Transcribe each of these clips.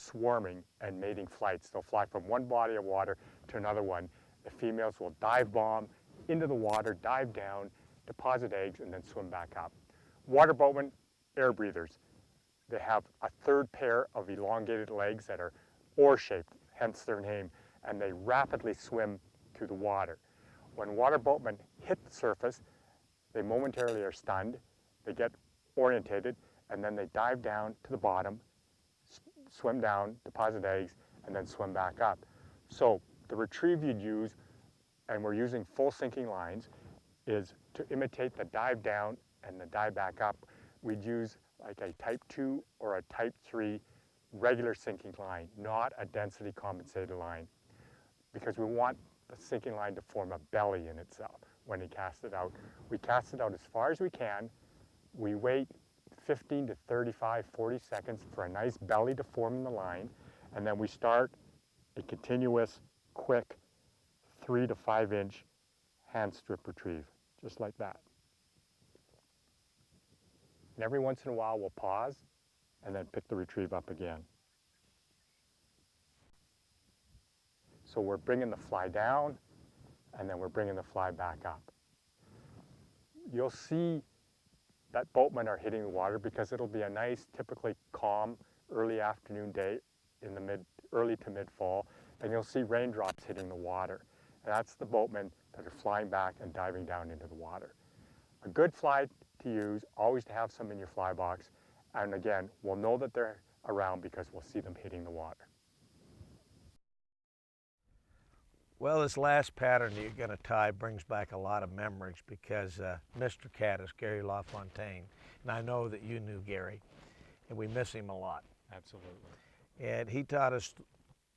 swarming and mating flights. They'll fly from one body of water to another one. The females will dive bomb into the water, dive down, deposit eggs, and then swim back up. Water boatmen, air breathers. They have a third pair of elongated legs that are oar-shaped, hence their name, and they rapidly swim through the water. When water boatmen hit the surface, they momentarily are stunned, they get orientated, and then they dive down to the bottom, swim down, deposit eggs, and then swim back up. So the retrieve you'd use, and we're using full sinking lines, is to imitate the dive down and the dive back up. We'd use like a type 2 or a type 3 regular sinking line, not a density compensated line, because we want the sinking line to form a belly in itself when we cast it out. We cast it out as far as we can. We wait 15 to 35, 40 seconds for a nice belly to form in the line, and then we start a continuous, quick 3 to 5 inch hand strip retrieve, just like that. And every once in a while we'll pause and then pick the retrieve up again. So we're bringing the fly down and then we're bringing the fly back up. You'll see that boatmen are hitting the water because it'll be a nice, typically calm, early afternoon day in the early to mid-fall, and you'll see raindrops hitting the water. And that's the boatmen that are flying back and diving down into the water. A good fly to use, always to have some in your fly box, and again, we'll know that they're around because we'll see them hitting the water. Well, this last pattern you're going to tie brings back a lot of memories because Mr. Caddis, Gary LaFontaine, and I know that you knew Gary, and we miss him a lot. Absolutely. And he taught us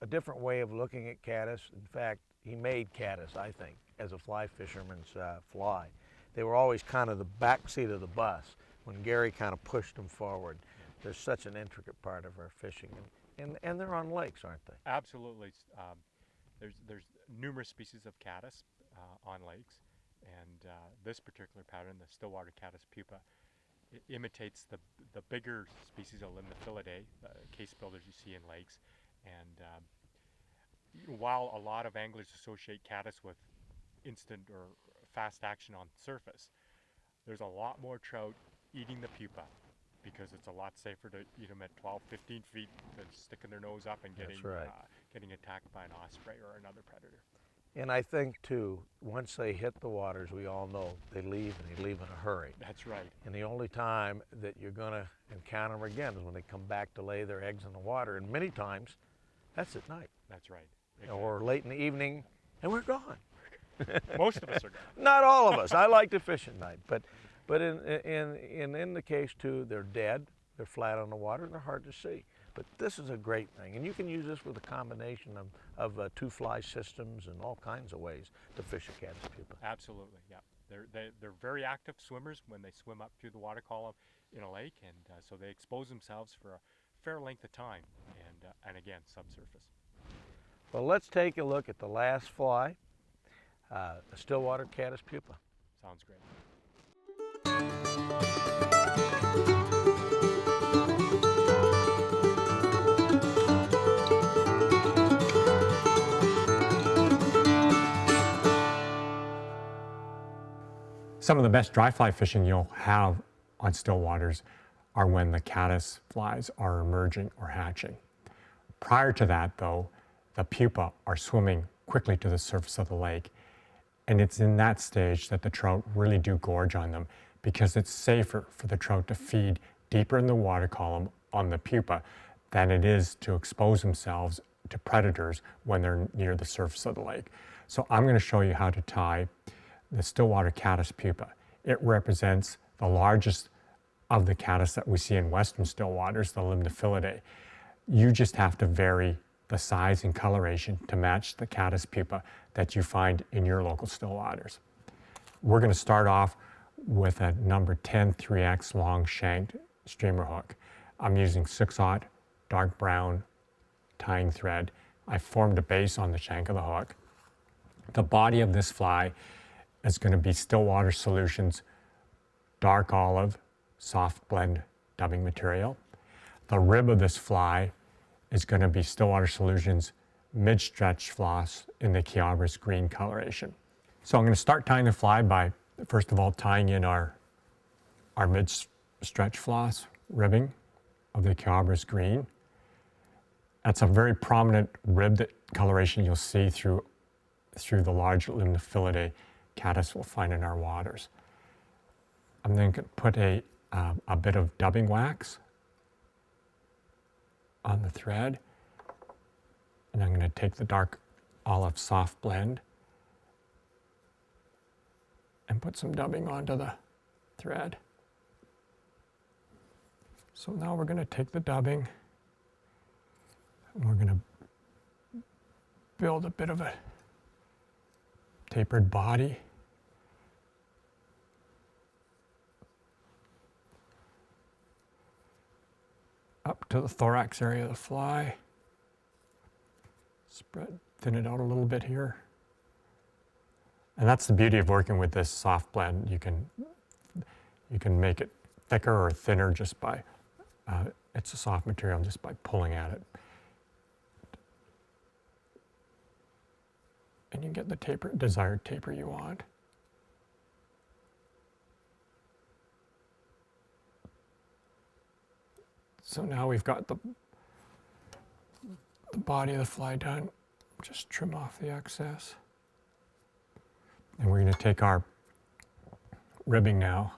a different way of looking at caddis. In fact, he made caddis, I think, as a fly fisherman's fly. They were always kind of the back seat of the bus when Gary kind of pushed them forward. They're such an intricate part of our fishing, and they're on lakes, aren't they? Absolutely. There's numerous species of caddis on lakes, and this particular pattern, the Stillwater caddis pupa, it imitates the bigger species of Limnophilidae, case builders you see in lakes. And while a lot of anglers associate caddis with instant or fast action on the surface, there's a lot more trout eating the pupa because it's a lot safer to eat them at 12, 15 feet than sticking their nose up and getting, getting attacked by an osprey or another predator. And I think, too, once they hit the waters, we all know they leave, and they leave in a hurry. That's right. And the only time that you're going to encounter them again is when they come back to lay their eggs in the water. And many times, that's at night. That's right. Exactly. Or late in the evening, and we're gone. Most of us are gone. Not all of us. I like to fish at night. But in the case, too, they're dead, they're flat on the water, and they're hard to see. But this is a great thing, and you can use this with a combination of two fly systems and all kinds of ways to fish a caddis pupa. Absolutely, yeah. They're very active swimmers when they swim up through the water column in a lake, and so they expose themselves for a fair length of time, and again, subsurface. Well, let's take a look at the last fly, the Stillwater caddis pupa. Sounds great. Some of the best dry fly fishing you'll have on still waters are when the caddis flies are emerging or hatching. Prior to that, though, the pupa are swimming quickly to the surface of the lake, and it's in that stage that the trout really do gorge on them because it's safer for the trout to feed deeper in the water column on the pupa than it is to expose themselves to predators when they're near the surface of the lake. So I'm going to show you how to tie the Stillwater caddis pupa. It represents the largest of the caddis that we see in western still waters, the Limnophilidae. You just have to vary the size and coloration to match the caddis pupa that you find in your local still waters. We're going to start off with a number 10 3X long shanked streamer hook. I'm using 6/0 dark brown tying thread. I formed a base on the shank of the hook. The body of this fly is going to be Stillwater Solutions dark olive soft blend dubbing material. The rib of this fly is going to be Stillwater Solutions mid-stretch floss in the Chiabris green coloration. So I'm going to start tying the fly by, first of all, tying in our mid-stretch floss ribbing of the Chiabris green. That's a very prominent ribbed coloration you'll see through the large limnophilidae caddis we'll find in our waters. I'm then going to put a bit of dubbing wax on the thread, and I'm going to take the dark olive soft blend and put some dubbing onto the thread. So now we're going to take the dubbing and we're going to build a bit of a tapered body. Up to the thorax area of the fly. Spread, thin it out a little bit here. And that's the beauty of working with this soft blend. You can make it thicker or thinner just by, it's a soft material, just by pulling at it. And you get the desired taper you want. So now we've got the body of the fly done. Just trim off the excess. And we're going to take our ribbing now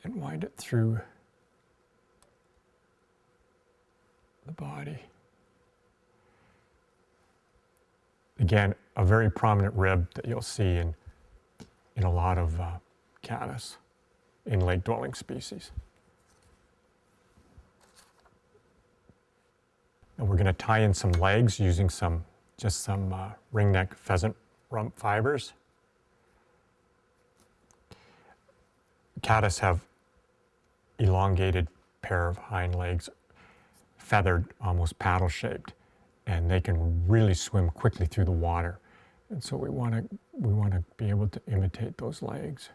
and wind it through the body. Again, a very prominent rib that you'll see in a lot of caddis in lake-dwelling species. And we're going to tie in some legs using some ringneck pheasant rump fibers. Caddis have elongated pair of hind legs, feathered, almost paddle-shaped, and they can really swim quickly through the water. And so we want to be able to imitate those legs.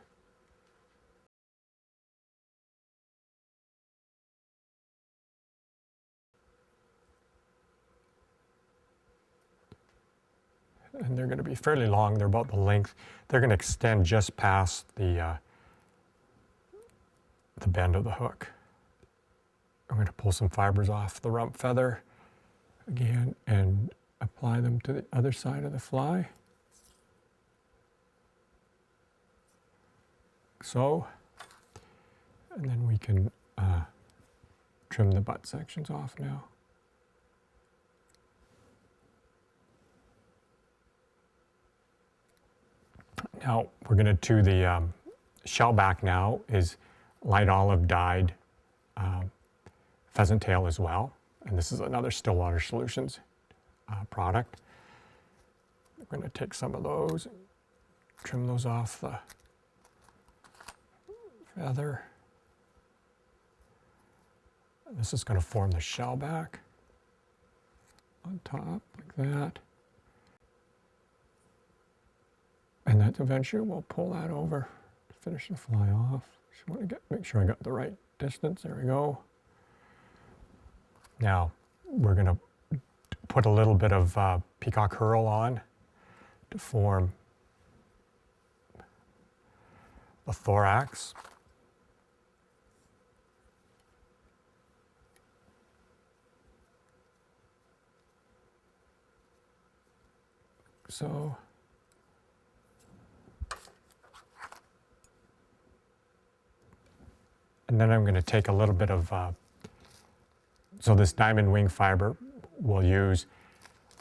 And they're going to be fairly long. They're about the length. They're going to extend just past the bend of the hook. I'm going to pull some fibers off the rump feather again and apply them to the other side of the fly. So, and then we can trim the butt sections off now. Now we're going to do the shell back now is light olive dyed pheasant tail as well. And this is another Stillwater Solutions product. We're going to take some of those, trim those off the feather. And this is going to form the shell back on top like that. And that eventually we'll pull that over to finish the fly off. Just want to make sure I got the right distance. There we go. Now we're going to put a little bit of peacock herl on to form the thorax. So and then I'm going to take a little bit of, so this diamond wing fiber we'll use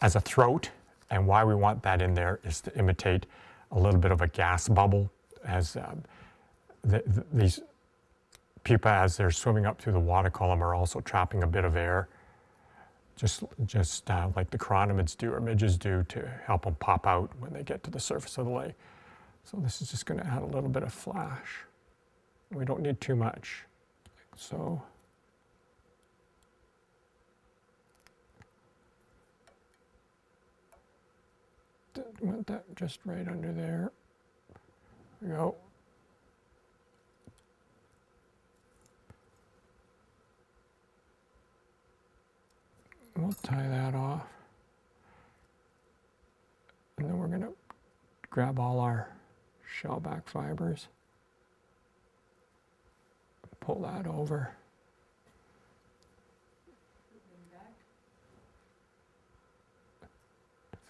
as a throat, and why we want that in there is to imitate a little bit of a gas bubble as these pupae, as they're swimming up through the water column, are also trapping a bit of air, just like the chironomids do or midges do, to help them pop out when they get to the surface of the lake. So this is just going to add a little bit of flash. We don't need too much, like so. Want that just right under there. There we go. We'll tie that off. And then we're going to grab all our shellback fibers, pull that over.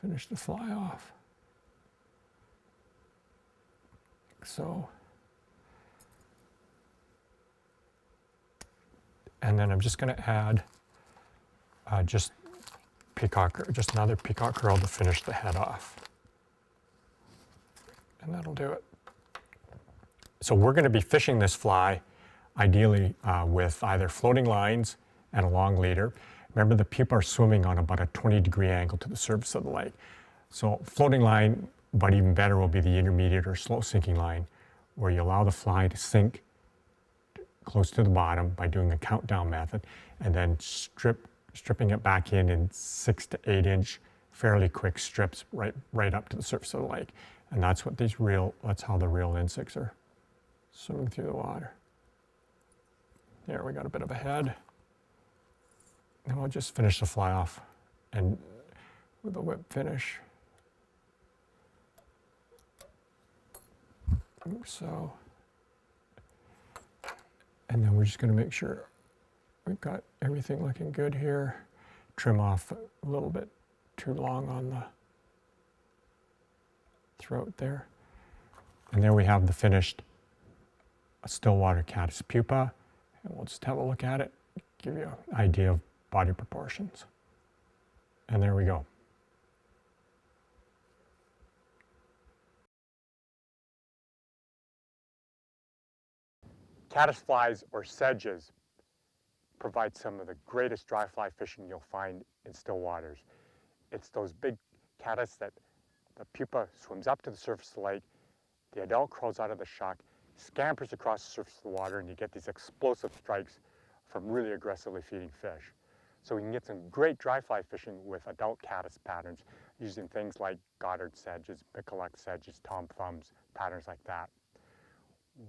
Finish the fly off. Like so. And then I'm just going to add just another peacock curl to finish the head off. And that'll do it. So we're going to be fishing this fly ideally with either floating lines and a long leader. Remember, the pupa are swimming on about a 20-degree angle to the surface of the lake. So floating line, but even better, will be the intermediate or slow sinking line, where you allow the fly to sink close to the bottom by doing a countdown method, and then stripping it back in 6 to 8 inch, fairly quick strips right up to the surface of the lake. And that's how the real insects are swimming through the water. There, we got a bit of a head. And we'll just finish the fly off and with a whip finish. Like so. And then we're just going to make sure we've got everything looking good here. Trim off a little bit too long on the throat there. And there we have the finished Stillwater caddis pupa. And we'll just have a look at it, give you an idea of body proportions. And there we go. Caddis flies, or sedges, provide some of the greatest dry fly fishing you'll find in still waters. It's those big caddis that the pupa swims up to the surface of the lake, the adult crawls out of the shock, scampers across the surface of the water, and you get these explosive strikes from really aggressively feeding fish. So we can get some great dry fly fishing with adult caddis patterns using things like Goddard sedges, Mikulek sedges, Tom Thumbs, patterns like that.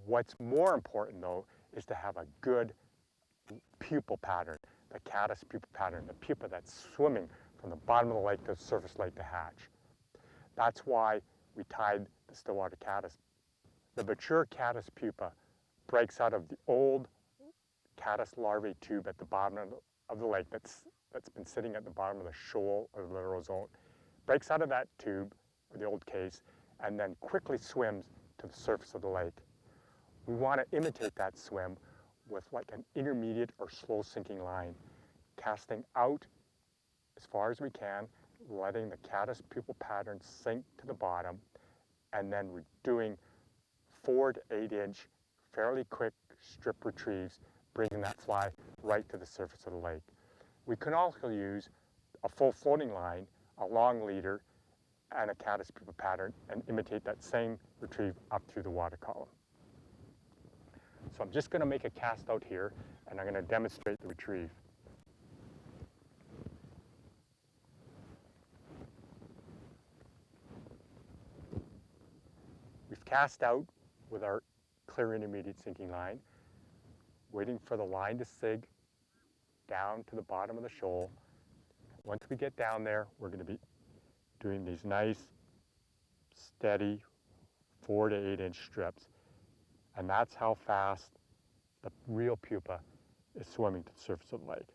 What's more important, though, is to have a good pupal pattern, the caddis pupal pattern, the pupa that's swimming from the bottom of the lake to the surface lake to hatch. That's why we tied the Stillwater caddis. The mature caddis pupa breaks out of the old caddis larvae tube at the bottom of the lake that's been sitting at the bottom of the shoal or the littoral zone, breaks out of that tube, or the old case, and then quickly swims to the surface of the lake. We want to imitate that swim with like an intermediate or slow sinking line, casting out as far as we can, letting the caddis pupal pattern sink to the bottom, and then we're doing 4 to 8 inch, fairly quick strip retrieves, bringing that fly right to the surface of the lake. We can also use a full floating line, a long leader, and a caddis pupa pattern, and imitate that same retrieve up through the water column. So I'm just going to make a cast out here, and I'm going to demonstrate the retrieve. We've cast out with our clear intermediate sinking line, waiting for the line to sig down to the bottom of the shoal. Once we get down there, we're going to be doing these nice, steady 4 to 8 inch strips. And that's how fast the real pupa is swimming to the surface of the lake.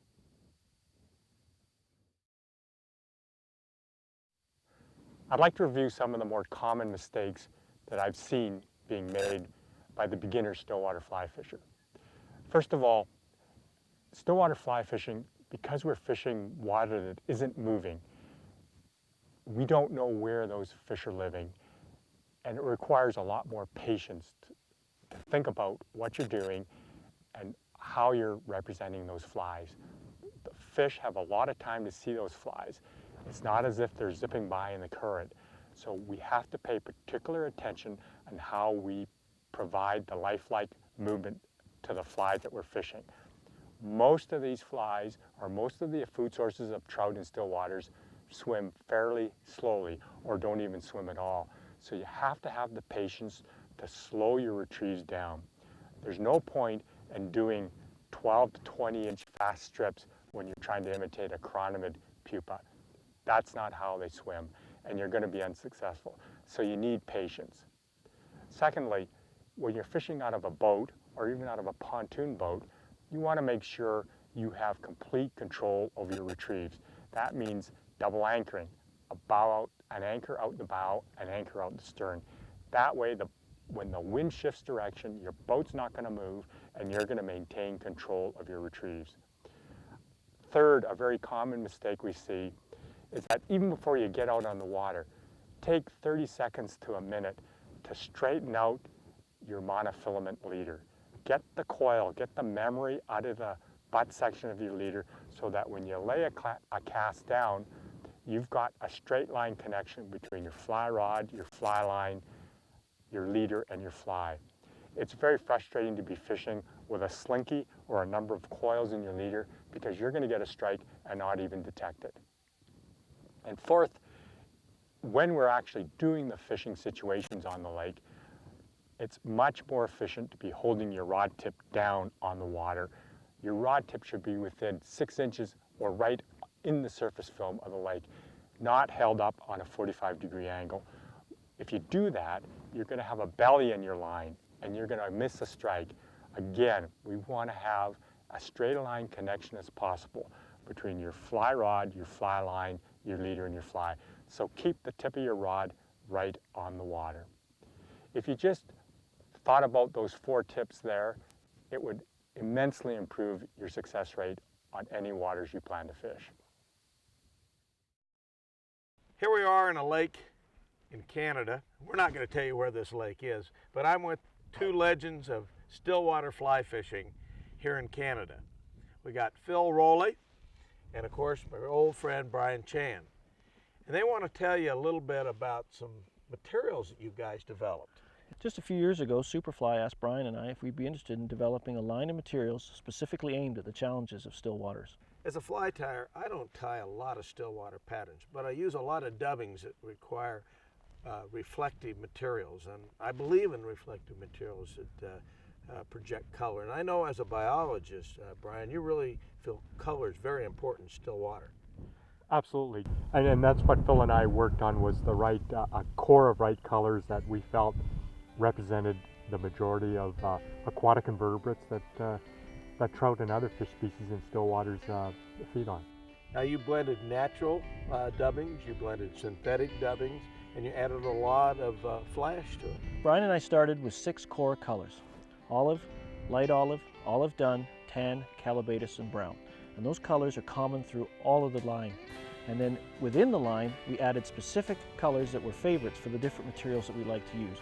I'd like to review some of the more common mistakes that I've seen being made by the beginner stillwater fly fisher. First of all, stillwater fly fishing, because we're fishing water that isn't moving, we don't know where those fish are living, and it requires a lot more patience to think about what you're doing and how you're representing those flies. The fish have a lot of time to see those flies. It's not as if they're zipping by in the current. So we have to pay particular attention on how we provide the lifelike movement to the flies that we're fishing. Most of these flies, or most of the food sources of trout in still waters, swim fairly slowly or don't even swim at all. So you have to have the patience to slow your retrieves down. There's no point in doing 12 to 20 inch fast strips when you're trying to imitate a chironomid pupa. That's not how they swim, and you're going to be unsuccessful. So you need patience. Secondly, when you're fishing out of a boat or even out of a pontoon boat, you want to make sure you have complete control over your retrieves. That means double anchoring, an anchor out the bow, an anchor out the stern. That way, when the wind shifts direction, your boat's not going to move, and you're going to maintain control of your retrieves. Third, a very common mistake we see is that even before you get out on the water, take 30 seconds to a minute to straighten out your monofilament leader. Get the coil, get the memory out of the butt section of your leader so that when you lay a cast down, you've got a straight line connection between your fly rod, your fly line, your leader, and your fly. It's very frustrating to be fishing with a slinky or a number of coils in your leader because you're going to get a strike and not even detect it. And fourth, when we're actually doing the fishing situations on the lake, it's much more efficient to be holding your rod tip down on the water. Your rod tip should be within 6 inches or right in the surface film of the lake, not held up on a 45-degree angle. If you do that, you're going to have a belly in your line and you're going to miss a strike. Again, we want to have a straight line connection as possible between your fly rod, your fly line, your leader, and your fly. So keep the tip of your rod right on the water. If you just thought about those 4 tips there, it would immensely improve your success rate on any waters you plan to fish. Here we are in a lake in Canada. We're not going to tell you where this lake is, but I'm with 2 legends of stillwater fly fishing here in Canada. We got Phil Rowley and, of course, my old friend Brian Chan. And they want to tell you a little bit about some materials that you guys developed. Just a few years ago, Superfly asked Brian and I if we'd be interested in developing a line of materials specifically aimed at the challenges of still waters. As a fly tyer, I don't tie a lot of stillwater patterns, but I use a lot of dubbings that require reflective materials, and I believe in reflective materials that project color. And I know as a biologist, Brian, you really feel color is very important in still water. Absolutely, and that's what Phil and I worked on, was the right, a core of right colors that we felt represented the majority of aquatic invertebrates that trout and other fish species in still waters feed on. Now you blended natural dubbings, you blended synthetic dubbings, and you added a lot of flash to it. Brian and I started with 6 core colors: olive, light olive, olive dun, tan, calabatus, and brown. And those colors are common through all of the line. And then within the line, we added specific colors that were favorites for the different materials that we like to use.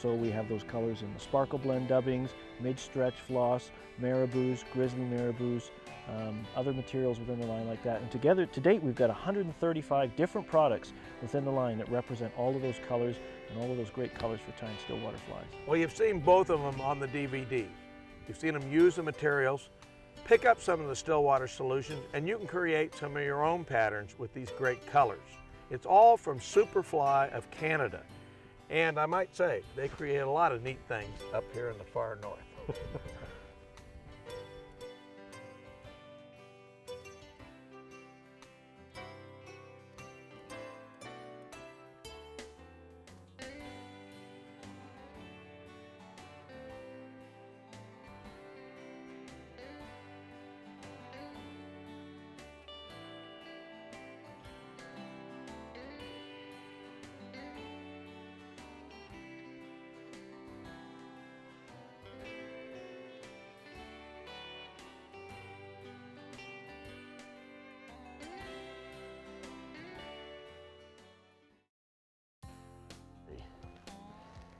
So we have those colors in the sparkle blend dubbings, mid-stretch floss, marabous, grizzly marabous, other materials within the line like that. And together, to date, we've got 135 different products within the line that represent all of those colors and all of those great colors for tying stillwater flies. Well, you've seen both of them on the DVD. You've seen them use the materials. Pick up some of the Stillwater solutions and you can create some of your own patterns with these great colors. It's all from Superfly of Canada. And I might say, they create a lot of neat things up here in the far north.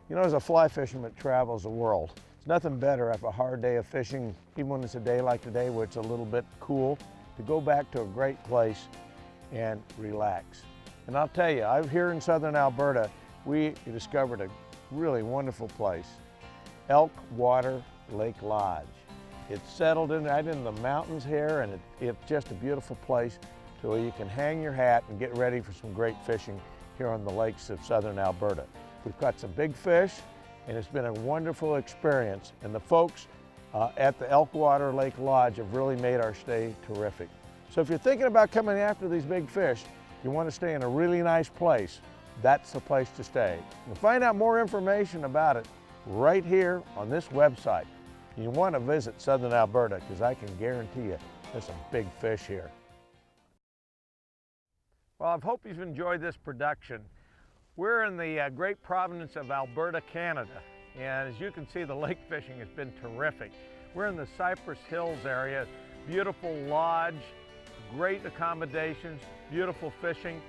You know, as a fly fisherman that travels the world, it's nothing better after a hard day of fishing, even when it's a day like today where it's a little bit cool, to go back to a great place and relax. And I'll tell you, out here in southern Alberta, we discovered a really wonderful place, Elk Water Lake Lodge. It's settled in right in the mountains here, and it's just a beautiful place to where you can hang your hat and get ready for some great fishing here on the lakes of southern Alberta. We've caught some big fish, and it's been a wonderful experience. And the folks at the Elk Water Lake Lodge have really made our stay terrific. So if you're thinking about coming after these big fish, you want to stay in a really nice place, that's the place to stay. You'll find out more information about it right here on this website. You want to visit Southern Alberta because I can guarantee you there's some big fish here. Well, I hope you've enjoyed this production. We're in the great province of Alberta, Canada, and as you can see, the lake fishing has been terrific. We're in the Cypress Hills area, beautiful lodge, great accommodations, beautiful fishing.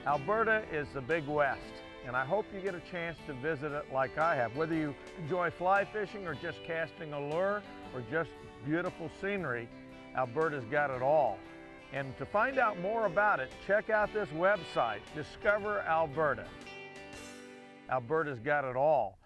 Alberta is the Big West, and I hope you get a chance to visit it like I have. Whether you enjoy fly fishing or just casting a lure or just beautiful scenery, Alberta's got it all. And to find out more about it, check out this website, Discover Alberta. Alberta's got it all.